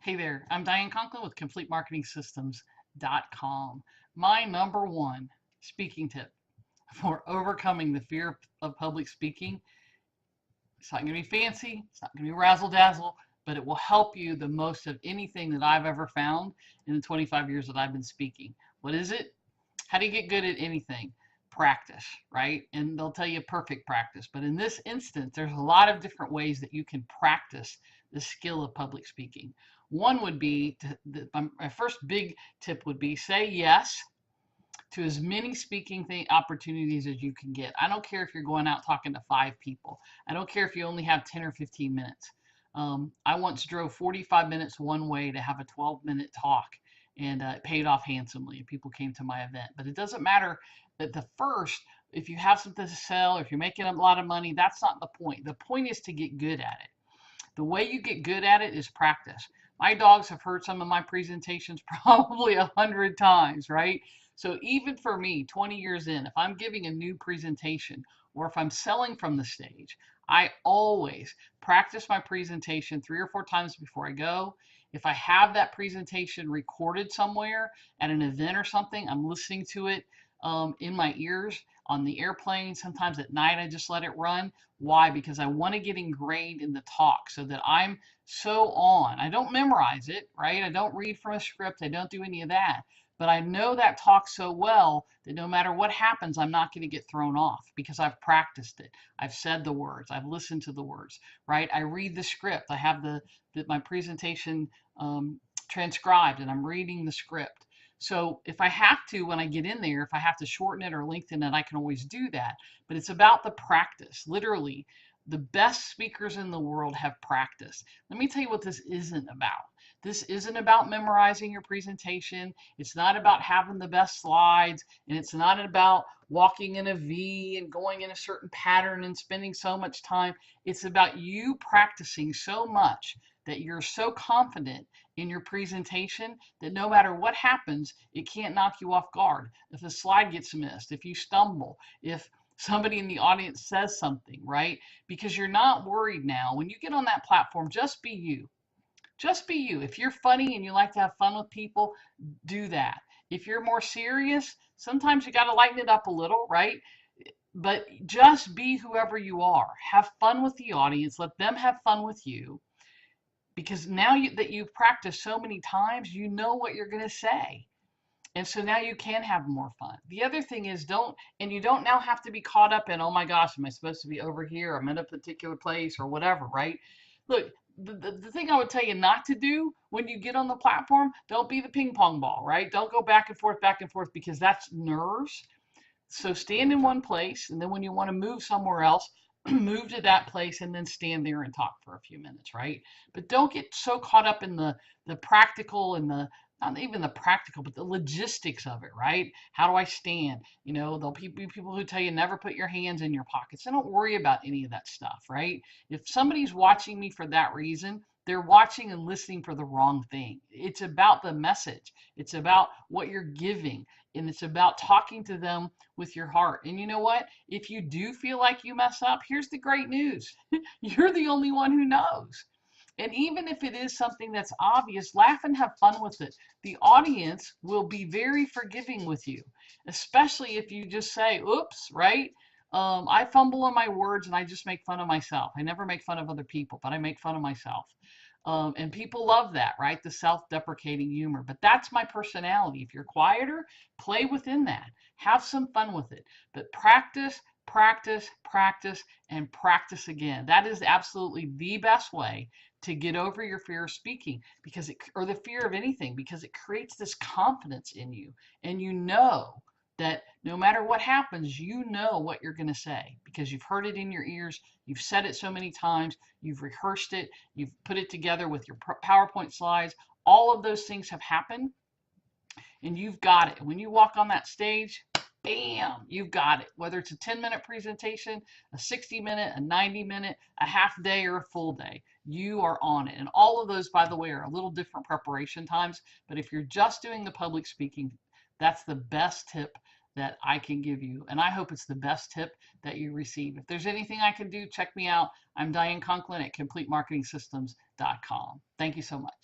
Hey there, I'm Diane Conklin with CompleteMarketingSystems.com. My number one speaking tip for overcoming the fear of public speaking. It's not going to be fancy, it's not going to be razzle dazzle, but it will help you the most of anything that I've ever found in the 25 years that I've been speaking. What is it? How do you get good at anything? Practice, right? And they'll tell you perfect practice. But in this instance, there's a lot of different ways that you can practice the skill of public speaking. One would be, my first big tip would be say yes to as many speaking opportunities as you can get. I don't care if you're going out talking to 5 people. I don't care if you only have 10 or 15 minutes. I once drove 45 minutes one way to have a 12-minute talk, and it paid off handsomely. People came to my event. But it doesn't matter that if you have something to sell, if you're making a lot of money, that's not the point. The point is to get good at it. The way you get good at it is practice. My dogs have heard some of my presentations probably 100 times, right? So even for me, 20 years in, if I'm giving a new presentation or if I'm selling from the stage, I always practice my presentation 3 or 4 times before I go. If I have that presentation recorded somewhere at an event or something, I'm listening to it in my ears on the airplane. Sometimes at night, I just let it run. Why? Because I want to get ingrained in the talk so that I'm so on. I don't memorize it, right? I don't read from a script. I don't do any of that. But I know that talk so well that no matter what happens, I'm not going to get thrown off because I've practiced it. I've said the words. I've listened to the words, right? I read the script. I have my presentation transcribed and I'm reading the script. So if I have to, when I get in there, if I have to shorten it or lengthen it, I can always do that. But it's about the practice. Literally, the best speakers in the world have practice. Let me tell you what this isn't about. This isn't about memorizing your presentation. It's not about having the best slides. And it's not about walking in a V and going in a certain pattern and spending so much time. It's about you practicing so much that you're so confident in your presentation that no matter what happens, it can't knock you off guard. If a slide gets missed, if you stumble, if somebody in the audience says something, right? Because you're not worried now. When you get on that platform, just be you. Just be you. If you're funny and you like to have fun with people, do that. If you're more serious, sometimes you got to lighten it up a little, right? But just be whoever you are. Have fun with the audience. Let them have fun with you. Because now that you've practiced so many times, you know what you're going to say. And so now you can have more fun. The other thing is you don't now have to be caught up in, oh my gosh, am I supposed to be over here? I'm in a particular place or whatever, right? Look, the thing I would tell you not to do when you get on the platform, don't be the ping pong ball, right? Don't go back and forth because that's nerves. So stand in one place, and then when you want to move somewhere else, move to that place and then stand there and talk for a few minutes, right? But don't get so caught up in the practical and the not even the practical, but the logistics of it, right? How do I stand? You know, there'll be people who tell you never put your hands in your pockets. I don't worry about any of that stuff, right? If somebody's watching me for that reason, they're watching and listening for the wrong thing. It's about the message. It's about what you're giving, and it's about talking to them with your heart. And you know what? If you do feel like you mess up, here's the great news. You're the only one who knows. And even if it is something that's obvious, laugh and have fun with it. The audience will be very forgiving with you, especially if you just say, oops, right? I fumble on my words and I just make fun of myself. I never make fun of other people, but I make fun of myself. And people love that, right? The self-deprecating humor. But that's my personality. If you're quieter, play within that. Have some fun with it. But practice, practice, practice, and practice again. That is absolutely the best way to get over your fear of speaking or the fear of anything, because it creates this confidence in you. And you know that no matter what happens, you know what you're going to say because you've heard it in your ears. You've said it so many times. You've rehearsed it. You've put it together with your PowerPoint slides. All of those things have happened, and you've got it. When you walk on that stage, bam, you've got it. Whether it's a 10-minute presentation, a 60-minute, a 90-minute, a half day, or a full day, you are on it. And all of those, by the way, are a little different preparation times. But if you're just doing the public speaking, that's the best tip that I can give you. And I hope it's the best tip that you receive. If there's anything I can do, check me out. I'm Diane Conklin at CompleteMarketingSystems.com. Thank you so much.